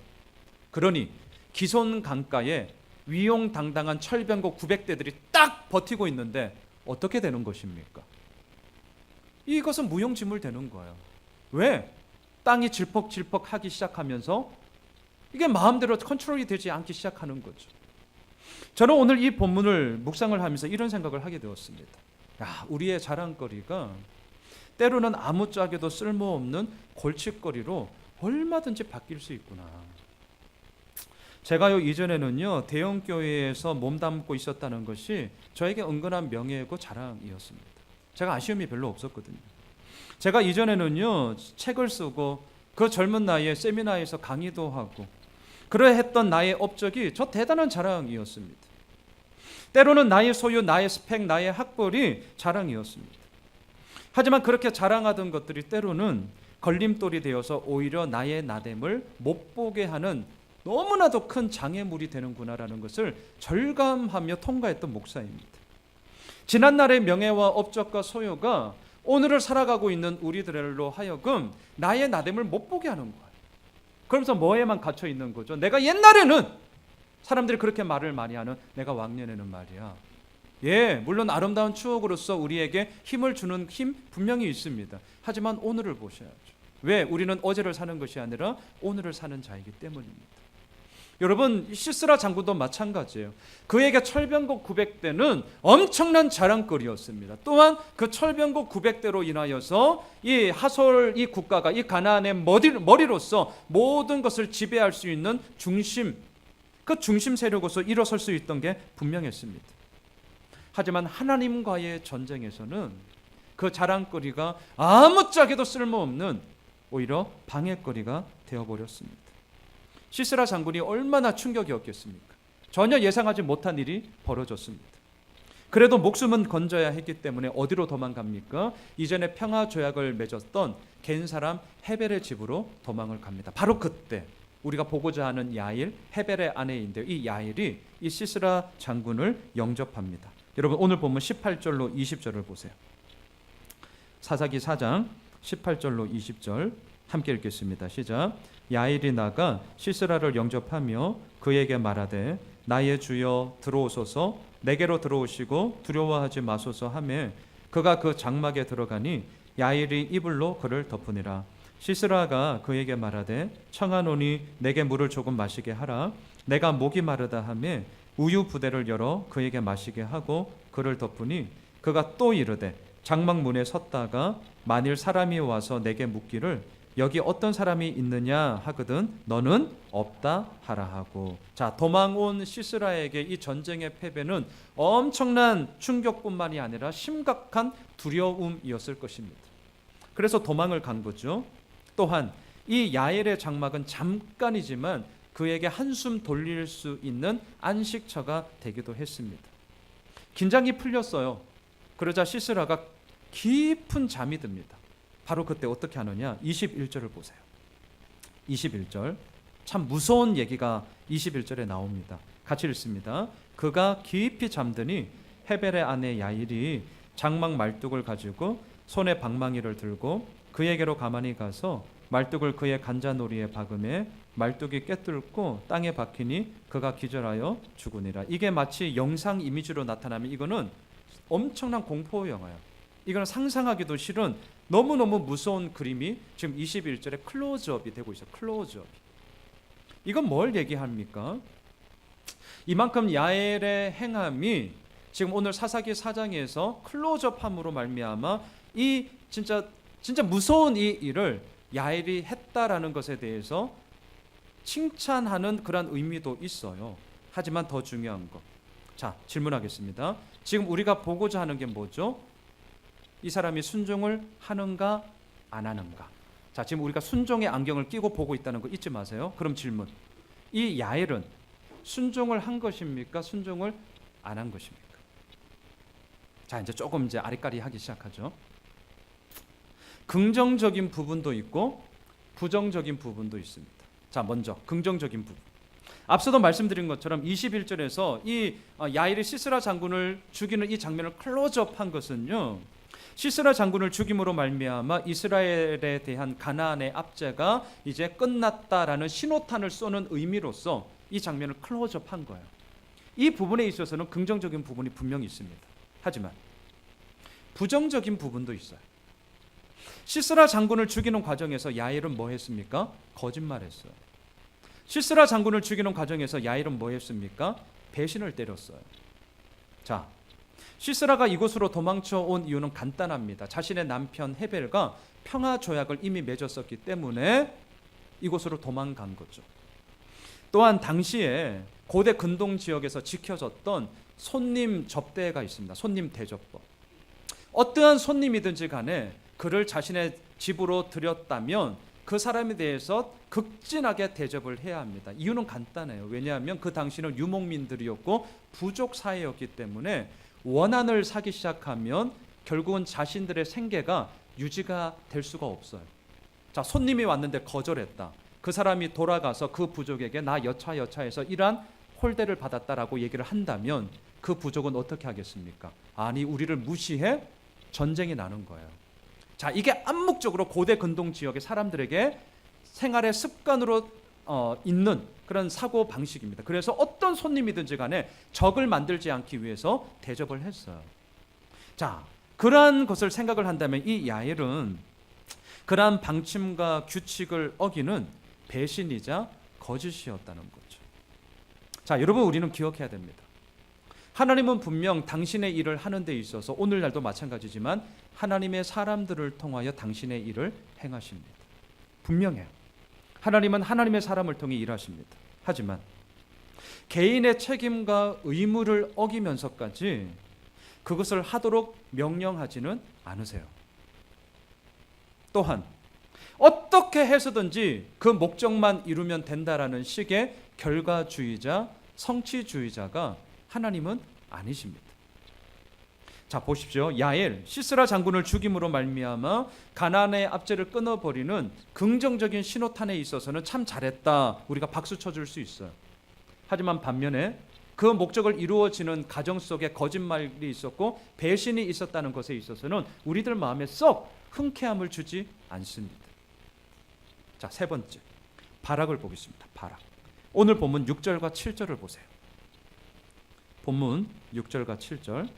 그러니 기손 강가에 위용당당한 철병거 900대들이 딱 버티고 있는데 어떻게 되는 것입니까? 이것은 무용지물 되는 거예요. 왜? 땅이 질퍽질퍽하기 시작하면서 이게 마음대로 컨트롤이 되지 않기 시작하는 거죠. 저는 오늘 이 본문을 묵상을 하면서 이런 생각을 하게 되었습니다. 야, 우리의 자랑거리가 때로는 아무짝에도 쓸모없는 골칫거리로 얼마든지 바뀔 수 있구나. 제가요 이전에는요 대형 교회에서 몸담고 있었다는 것이 저에게 은근한 명예고 자랑이었습니다. 제가 아쉬움이 별로 없었거든요. 제가 이전에는요 책을 쓰고 그 젊은 나이에 세미나에서 강의도 하고 그러했던 나의 업적이 저 대단한 자랑이었습니다. 때로는 나의 소유, 나의 스펙, 나의 학벌이 자랑이었습니다. 하지만 그렇게 자랑하던 것들이 때로는 걸림돌이 되어서 오히려 나의 나됨을 못 보게 하는 너무나도 큰 장애물이 되는구나라는 것을 절감하며 통과했던 목사입니다. 지난날의 명예와 업적과 소유가 오늘을 살아가고 있는 우리들로 하여금 나의 나됨을 못 보게 하는 거예요. 그러면서 뭐에만 갇혀 있는 거죠. 내가 옛날에는 사람들이 그렇게 말을 많이 하는 내가 왕년에는 말이야. 예, 물론 아름다운 추억으로서 우리에게 힘을 주는 힘 분명히 있습니다. 하지만 오늘을 보셔야죠. 왜? 우리는 어제를 사는 것이 아니라 오늘을 사는 자이기 때문입니다. 여러분, 시스라 장군도 마찬가지예요. 그에게 철병거 900대는 엄청난 자랑거리였습니다. 또한 그 철병거 900대로 인하여서 이 하솔 이 국가가 이 가나안의 머리로서 모든 것을 지배할 수 있는 중심, 그 중심 세력으로서 일어설 수 있던 게 분명했습니다. 하지만 하나님과의 전쟁에서는 그 자랑거리가 아무짝에도 쓸모없는 오히려 방해거리가 되어버렸습니다. 시스라 장군이 얼마나 충격이었겠습니까? 전혀 예상하지 못한 일이 벌어졌습니다. 그래도 목숨은 건져야 했기 때문에 어디로 도망갑니까? 이전에 평화조약을 맺었던 겐 사람 헤벨의 집으로 도망을 갑니다. 바로 그때 우리가 보고자 하는 야일, 헤벨의 아내인데요. 이 야일이 이 시스라 장군을 영접합니다. 여러분 오늘 보면 18절로 20절을 보세요. 사사기 4장 18절로 20절 함께 읽겠습니다. 시작. 야일이 나가 시스라를 영접하며 그에게 말하되 나의 주여 들어오소서 내게로 들어오시고 두려워하지 마소서 하매 그가 그 장막에 들어가니 야일이 이불로 그를 덮으니라. 시스라가 그에게 말하되 청하노니 내게 물을 조금 마시게 하라. 내가 목이 마르다 하매 우유 부대를 열어 그에게 마시게 하고 그를 덮으니 그가 또 이르되 장막 문에 섰다가 만일 사람이 와서 내게 묻기를 여기 어떤 사람이 있느냐 하거든 너는 없다 하라 하고. 자, 도망온 시스라에게 이 전쟁의 패배는 엄청난 충격뿐만이 아니라 심각한 두려움이었을 것입니다. 그래서 도망을 간 거죠. 또한 이 야엘의 장막은 잠깐이지만 그에게 한숨 돌릴 수 있는 안식처가 되기도 했습니다. 긴장이 풀렸어요. 그러자 시스라가 깊은 잠이 듭니다. 바로 그때 어떻게 하느냐? 21절을 보세요. 21절 참 무서운 얘기가 21절에 나옵니다. 같이 읽습니다. 그가 깊이 잠드니 헤벨의 아내 야일이 장막 말뚝을 가지고 손에 방망이를 들고 그에게로 가만히 가서 말뚝을 그의 간자놀이에 박음에 말뚝이 꿰뚫고 땅에 박히니 그가 기절하여 죽으니라. 이게 마치 영상 이미지로 나타나면 이거는 엄청난 공포 영화예요. 이거는 상상하기도 싫은 너무너무 무서운 그림이 지금 21절에 클로즈업이 되고 있어요. 클로즈업. 이건 뭘 얘기합니까? 이만큼 야엘의 행함이 지금 오늘 사사기 4장에서 클로즈업함으로 말미암아 이 진짜 무서운 이 일을 야엘이 했다라는 것에 대해서 칭찬하는 그런 의미도 있어요. 하지만 더 중요한 것, 자, 질문하겠습니다. 지금 우리가 보고자 하는 게 뭐죠? 이 사람이 순종을 하는가 안 하는가. 자, 지금 우리가 순종의 안경을 끼고 보고 있다는 거 잊지 마세요. 그럼 질문, 이 야엘은 순종을 한 것입니까? 순종을 안 한 것입니까? 자, 이제 조금 아리까리 하기 시작하죠. 긍정적인 부분도 있고 부정적인 부분도 있습니다. 자, 먼저 긍정적인 부분. 앞서도 말씀드린 것처럼 21절에서 이 야일이 시스라 장군을 죽이는 이 장면을 클로즈업한 것은요, 시스라 장군을 죽임으로 말미암아 이스라엘에 대한 가나안의 압제가 이제 끝났다라는 신호탄을 쏘는 의미로서 이 장면을 클로즈업한 거예요. 이 부분에 있어서는 긍정적인 부분이 분명히 있습니다. 하지만 부정적인 부분도 있어요. 시스라 장군을 죽이는 과정에서 야일은 뭐 했습니까? 거짓말했어요. 시스라 장군을 죽이는 과정에서 야일은 뭐 했습니까? 배신을 때렸어요. 자, 시스라가 이곳으로 도망쳐 온 이유는 간단합니다. 자신의 남편 헤벨과 평화 조약을 이미 맺었었기 때문에 이곳으로 도망간 거죠. 또한 당시에 고대 근동 지역에서 지켜졌던 손님 접대가 있습니다. 손님 대접법. 어떠한 손님이든지 간에 그를 자신의 집으로 들였다면 그 사람에 대해서 극진하게 대접을 해야 합니다. 이유는 간단해요. 왜냐하면 그 당시는 유목민들이었고 부족 사회였기 때문에 원한을 사기 시작하면 결국은 자신들의 생계가 유지가 될 수가 없어요. 자, 손님이 왔는데 거절했다. 그 사람이 돌아가서 그 부족에게 나 여차여차해서 이러한 홀대를 받았다라고 얘기를 한다면 그 부족은 어떻게 하겠습니까? 아니, 우리를 무시해 전쟁이 나는 거예요. 자, 이게 암묵적으로 고대 근동 지역의 사람들에게 생활의 습관으로 있는 그런 사고 방식입니다. 그래서 어떤 손님이든지 간에 적을 만들지 않기 위해서 대접을 했어요. 자, 그러한 것을 생각을 한다면 이 야엘은 그러한 방침과 규칙을 어기는 배신이자 거짓이었다는 거죠. 자, 여러분, 우리는 기억해야 됩니다. 하나님은 분명 당신의 일을 하는 데 있어서 오늘날도 마찬가지지만 하나님의 사람들을 통하여 당신의 일을 행하십니다. 분명해요. 하나님은 하나님의 사람을 통해 일하십니다. 하지만 개인의 책임과 의무를 어기면서까지 그것을 하도록 명령하지는 않으세요. 또한 어떻게 해서든지 그 목적만 이루면 된다라는 식의 결과주의자, 성취주의자가 하나님은 아니십니다. 자, 보십시오. 야엘, 시스라 장군을 죽임으로 말미암아 가나안의 압제를 끊어버리는 긍정적인 신호탄에 있어서는 참 잘했다, 우리가 박수 쳐줄 수 있어요. 하지만 반면에 그 목적을 이루어지는 과정 속에 거짓말이 있었고 배신이 있었다는 것에 있어서는 우리들 마음에 썩 흔쾌함을 주지 않습니다. 자, 세 번째, 바락을 보겠습니다. 바락. 오늘 본문 6절과 7절을 보세요. 본문 6절과 7절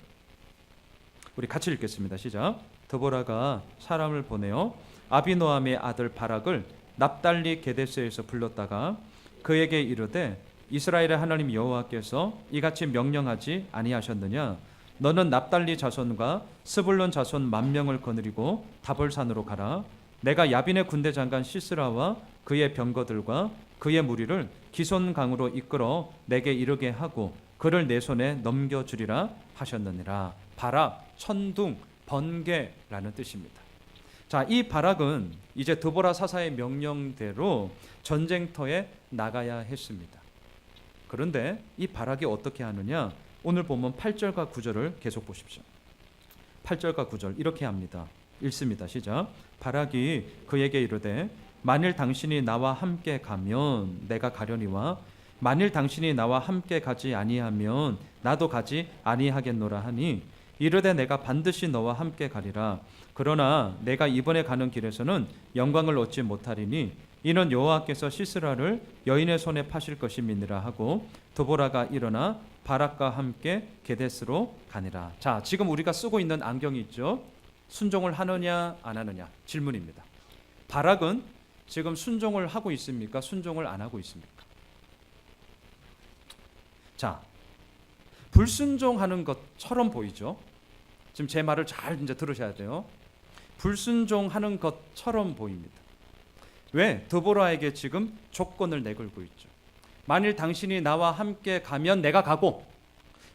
우리 같이 읽겠습니다. 시작. 드보라가 사람을 보내어 아비노함의 아들 바락을 납달리 게데스에서 불렀다가 그에게 이르되 이스라엘의 하나님 여호와께서 이같이 명령하지 아니하셨느냐? 너는 납달리 자손과 스불론 자손 10,000명을 거느리고 다볼산으로 가라. 내가 야빈의 군대 장관 시스라와 그의 병거들과 그의 무리를 기손강으로 이끌어 내게 이르게 하고 그를 내 손에 넘겨주리라 하셨느니라. 바락, 천둥, 번개라는 뜻입니다. 자, 이 바락은 이제 드보라 사사의 명령대로 전쟁터에 나가야 했습니다. 그런데 이 바락이 어떻게 하느냐? 오늘 보면 8절과 9절을 계속 보십시오. 8절과 9절 이렇게 합니다. 읽습니다. 시작. 바락이 그에게 이르되 만일 당신이 나와 함께 가면 내가 가려니와 만일 당신이 나와 함께 가지 아니하면 나도 가지 아니하겠노라 하니 이르되 내가 반드시 너와 함께 가리라. 그러나 내가 이번에 가는 길에서는 영광을 얻지 못하리니 이는 여호와께서 시스라를 여인의 손에 파실 것임이니라 하고 드보라가 일어나 바락과 함께 게데스로 가니라. 자, 지금 우리가 쓰고 있는 안경이 있죠. 순종을 하느냐 안 하느냐 질문입니다. 바락은 지금 순종을 하고 있습니까? 순종을 안 하고 있습니까? 자, 불순종하는 것처럼 보이죠? 지금 제 말을 잘 이제 들으셔야 돼요. 불순종하는 것처럼 보입니다. 왜? 드보라에게 지금 조건을 내걸고 있죠. 만일 당신이 나와 함께 가면 내가 가고,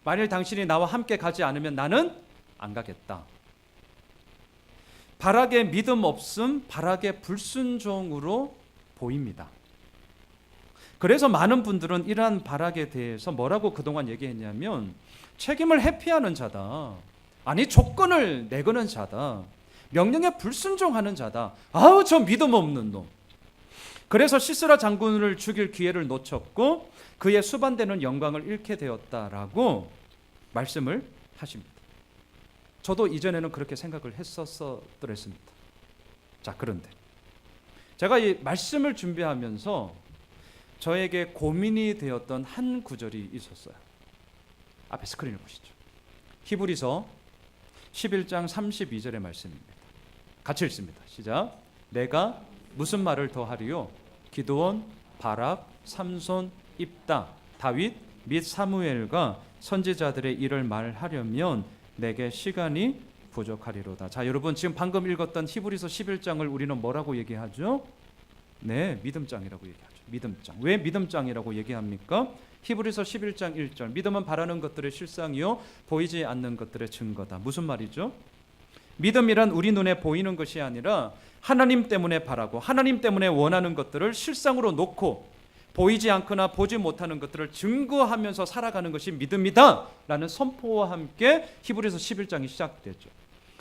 만일 당신이 나와 함께 가지 않으면 나는 안 가겠다. 바락의 믿음 없음, 바락의 불순종으로 보입니다. 그래서 많은 분들은 이러한 바락에 대해서 뭐라고 그동안 얘기했냐면 책임을 회피하는 자다. 아니 조건을 내거는 자다. 명령에 불순종하는 자다. 아우 저 믿음 없는 놈. 그래서 시스라 장군을 죽일 기회를 놓쳤고 그의 수반되는 영광을 잃게 되었다라고 말씀을 하십니다. 저도 이전에는 그렇게 생각을 했었더랬습니다. 자, 그런데 제가 이 말씀을 준비하면서 저에게 고민이 되었던 한 구절이 있었어요. 앞에 스크린을 보시죠. 히브리서 11장 32절의 말씀입니다. 같이 읽습니다. 시작. 내가 무슨 말을 더하리요? 기드온, 바락, 삼손, 입다, 다윗 및 사무엘과 선지자들의 일을 말하려면 내게 시간이 부족하리로다. 자, 여러분 지금 방금 읽었던 히브리서 11장을 우리는 뭐라고 얘기하죠? 네, 믿음장이라고 얘기하죠. 믿음장. 왜 믿음장이라고 얘기합니까? 히브리서 11장 1절. 믿음은 바라는 것들의 실상이요 보이지 않는 것들의 증거다. 무슨 말이죠? 믿음이란 우리 눈에 보이는 것이 아니라 하나님 때문에 바라고 하나님 때문에 원하는 것들을 실상으로 놓고 보이지 않거나 보지 못하는 것들을 증거하면서 살아가는 것이 믿음이다 라는 선포와 함께 히브리서 11장이 시작되죠.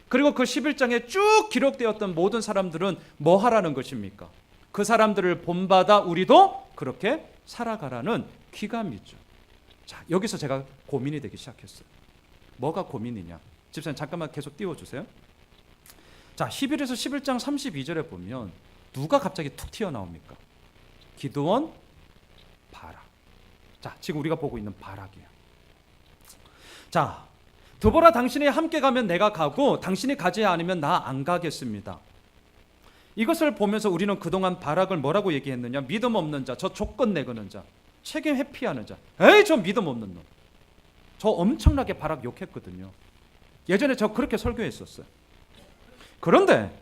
그리고 그 11장에 쭉 기록되었던 모든 사람들은 뭐 하라는 것입니까? 그 사람들을 본받아 우리도 그렇게 살아가라는 귀감이죠. 자, 여기서 제가 고민이 되기 시작했어요. 뭐가 고민이냐? 집사님 잠깐만 계속 띄워주세요. 자, 히브리서 11장 32절에 보면 누가 갑자기 툭 튀어나옵니까? 기드온, 바락. 자, 지금 우리가 보고 있는 바락이에요. 자, 드보라 당신이 함께 가면 내가 가고 당신이 가지 않으면 나 안 가겠습니다. 이것을 보면서 우리는 그동안 바락을 뭐라고 얘기했느냐? 믿음 없는 자, 저 조건 내거는 자, 책임 회피하는 자. 에이, 저 믿음 없는 놈. 저 엄청나게 바락 욕했거든요. 예전에 저 그렇게 설교했었어요. 그런데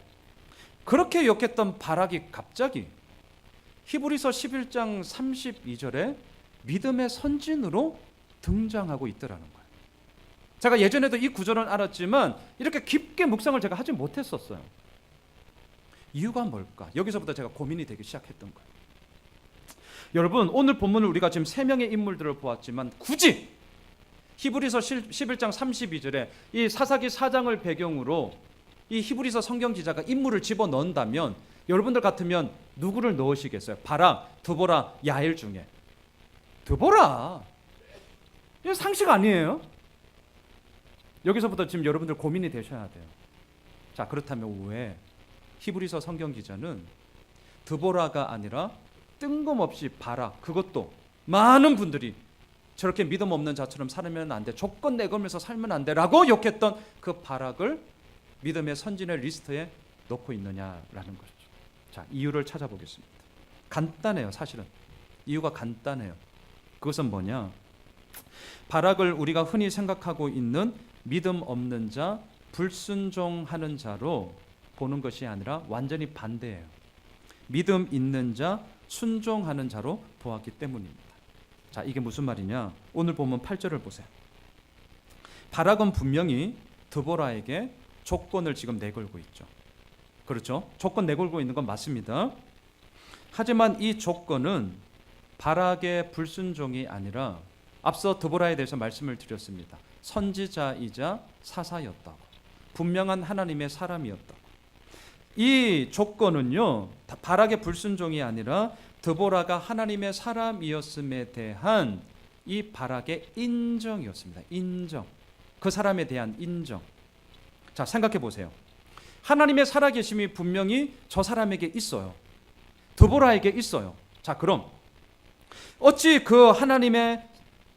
그렇게 욕했던 바락이 갑자기 히브리서 11장 32절에 믿음의 선진으로 등장하고 있더라는 거예요. 제가 예전에도 이 구절은 알았지만 이렇게 깊게 묵상을 제가 하지 못했었어요. 이유가 뭘까? 여기서부터 제가 고민이 되기 시작했던 거예요. 여러분, 오늘 본문을 우리가 지금 3명의 인물들을 보았지만 굳이 히브리서 11장 32절에 이 사사기 4장을 배경으로 이 히브리서 성경 기자가 인물을 집어넣는다면 여러분들 같으면 누구를 넣으시겠어요? 바락, 드보라, 야엘 중에. 드보라. 이거 상식 아니에요? 여기서부터 지금 여러분들 고민이 되셔야 돼요. 자, 그렇다면 왜 히브리서 성경 기자는 드보라가 아니라 뜬금없이 바락, 그것도 많은 분들이 저렇게 믿음 없는 자처럼 살면 안 돼, 조건 내걸면서 살면 안 돼라고 욕했던 그 바락을 믿음의 선진의 리스트에 넣고 있느냐라는 거죠. 자, 이유를 찾아보겠습니다. 간단해요. 사실은 이유가 간단해요. 그것은 뭐냐? 바락을 우리가 흔히 생각하고 있는 믿음 없는 자, 불순종하는 자로 보는 것이 아니라 완전히 반대예요. 믿음 있는 자, 순종하는 자로 보았기 때문입니다. 자, 이게 무슨 말이냐? 오늘 보면 8절을 보세요. 바락은 분명히 드보라에게 조건을 지금 내걸고 있죠. 그렇죠? 조건 내걸고 있는 건 맞습니다. 하지만 이 조건은 바락의 불순종이 아니라 앞서 드보라에 대해서 말씀을 드렸습니다. 선지자이자 사사였다고. 분명한 하나님의 사람이었다고. 이 조건은요, 바락의 불순종이 아니라 드보라가 하나님의 사람이었음에 대한 이 바락의 인정이었습니다. 인정. 그 사람에 대한 인정. 자, 생각해 보세요. 하나님의 살아계심이 분명히 저 사람에게 있어요. 드보라에게 있어요. 자, 그럼 어찌 그 하나님의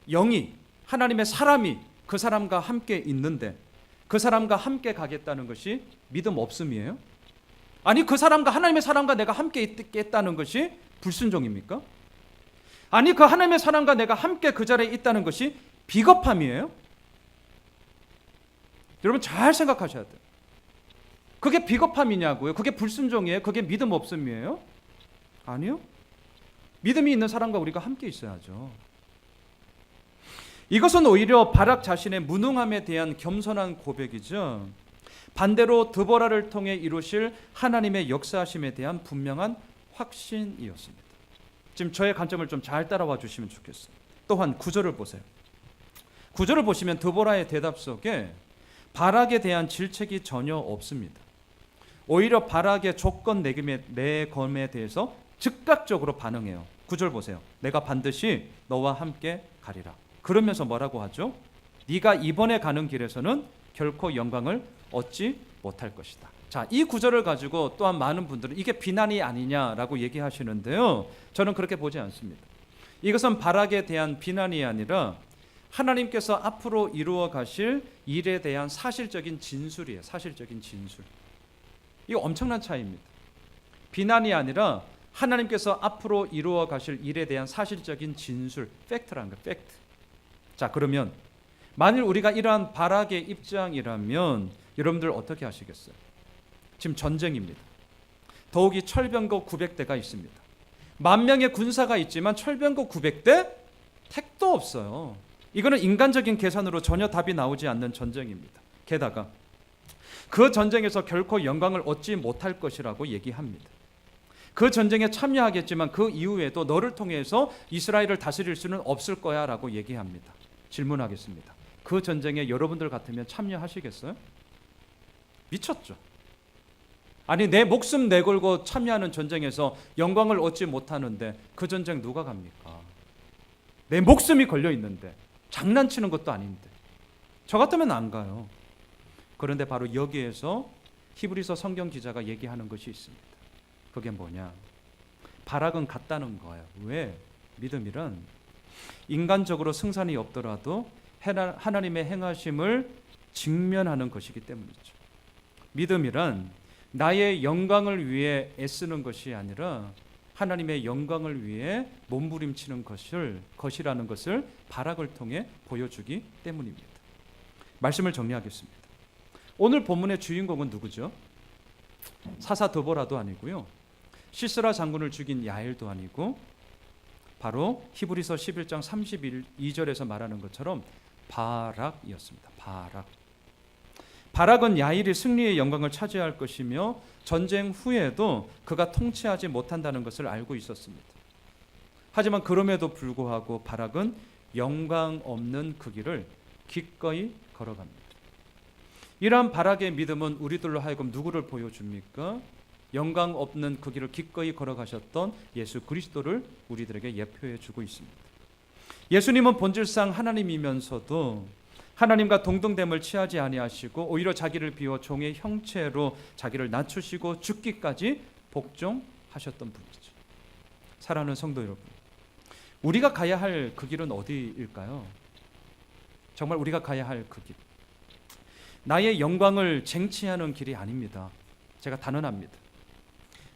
영이, 하나님의 사람이 그 사람과 함께 있는데 그 사람과 함께 가겠다는 것이 믿음 없음이에요? 아니, 그 사람과, 하나님의 사람과 내가 함께 있겠다는 것이 불순종입니까? 아니 그 하나님의 사람과 내가 함께 그 자리에 있다는 것이 비겁함이에요? 여러분 잘 생각하셔야 돼요. 그게 비겁함이냐고요? 그게 불순종이에요? 그게 믿음 없음이에요? 아니요. 믿음이 있는 사람과 우리가 함께 있어야죠. 이것은 오히려 바락 자신의 무능함에 대한 겸손한 고백이죠. 반대로 드보라를 통해 이루실 하나님의 역사하심에 대한 분명한 확신이었습니다. 지금 저의 관점을 좀 잘 따라와 주시면 좋겠어요. 또한 9절을 보세요. 9절을 보시면 드보라의 대답 속에 바락에 대한 질책이 전혀 없습니다. 오히려 바락의 조건 내검에 대해서 즉각적으로 반응해요. 9절 보세요. 내가 반드시 너와 함께 가리라. 그러면서 뭐라고 하죠? 네가 이번에 가는 길에서는 결코 영광을 얻지 못할 것이다. 자, 이 구절을 가지고 또한 많은 분들은 이게 비난이 아니냐라고 얘기하시는데요. 저는 그렇게 보지 않습니다. 이것은 바락에 대한 비난이 아니라 하나님께서 앞으로 이루어 가실 일에 대한 사실적인 진술이에요. 사실적인 진술. 이거 엄청난 차이입니다. 비난이 아니라 하나님께서 앞으로 이루어 가실 일에 대한 사실적인 진술, 팩트라는 거예요. 팩트. 자, 그러면 만일 우리가 이러한 바락의 입장이라면 여러분들 어떻게 하시겠어요? 지금 전쟁입니다. 더욱이 철병거 900대가 있습니다. 10,000명의 군사가 있지만 철병거 900대? 택도 없어요. 이거는 인간적인 계산으로 전혀 답이 나오지 않는 전쟁입니다. 게다가 그 전쟁에서 결코 영광을 얻지 못할 것이라고 얘기합니다. 그 전쟁에 참여하겠지만 그 이후에도 너를 통해서 이스라엘을 다스릴 수는 없을 거야 라고 얘기합니다. 질문하겠습니다. 그 전쟁에 여러분들 같으면 참여하시겠어요? 미쳤죠. 아니 내 목숨 내걸고 참여하는 전쟁에서 영광을 얻지 못하는데 그 전쟁 누가 갑니까? 내 목숨이 걸려 있는데 장난치는 것도 아닌데 저 같으면 안 가요. 그런데 바로 여기에서 히브리서 성경 기자가 얘기하는 것이 있습니다. 그게 뭐냐? 바락은 같다는 거예요. 왜? 믿음이란 인간적으로 승산이 없더라도 하나님의 행하심을 직면하는 것이기 때문이죠. 믿음이란 나의 영광을 위해 애쓰는 것이 아니라 하나님의 영광을 위해 몸부림치는 것이라는 것을 바락을 통해 보여주기 때문입니다. 말씀을 정리하겠습니다. 오늘 본문의 주인공은 누구죠? 사사 드보라도 아니고요. 시스라 장군을 죽인 야엘도 아니고 바로 히브리서 11장 32절에서 말하는 것처럼 바락이었습니다. 바락은 야일이 승리의 영광을 차지할 것이며 전쟁 후에도 그가 통치하지 못한다는 것을 알고 있었습니다. 하지만 그럼에도 불구하고 바락은 영광 없는 그 길을 기꺼이 걸어갑니다. 이러한 바락의 믿음은 우리들로 하여금 누구를 보여줍니까? 영광 없는 그 길을 기꺼이 걸어가셨던 예수 그리스도를 우리들에게 예표해 주고 있습니다. 예수님은 본질상 하나님이면서도 하나님과 동등됨을 취하지 아니하시고 오히려 자기를 비워 종의 형체로 자기를 낮추시고 죽기까지 복종하셨던 분이죠. 사랑하는 성도 여러분, 우리가 가야 할 그 길은 어디일까요? 정말 우리가 가야 할 그 길, 나의 영광을 쟁취하는 길이 아닙니다. 제가 단언합니다.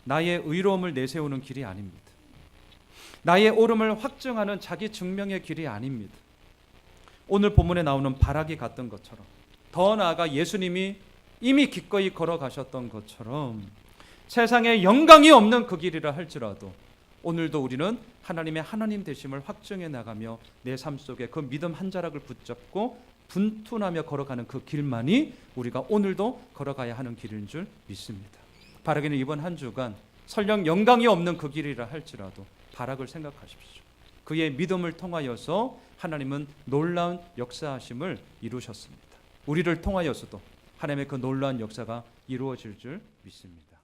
나의 의로움을 내세우는 길이 아닙니다. 나의 옳음을 확증하는 자기 증명의 길이 아닙니다. 오늘 본문에 나오는 바락이 같던 것처럼, 더 나아가 예수님이 이미 기꺼이 걸어가셨던 것처럼 세상에 영광이 없는 그 길이라 할지라도 오늘도 우리는 하나님의 하나님 되심을 확증해 나가며 내 삶 속에 그 믿음 한 자락을 붙잡고 분투하며 걸어가는 그 길만이 우리가 오늘도 걸어가야 하는 길인 줄 믿습니다. 바락에는 이번 한 주간 설령 영광이 없는 그 길이라 할지라도 바락을 생각하십시오. 그의 믿음을 통하여서 하나님은 놀라운 역사하심을 이루셨습니다. 우리를 통하여서도 하나님의 그 놀라운 역사가 이루어질 줄 믿습니다.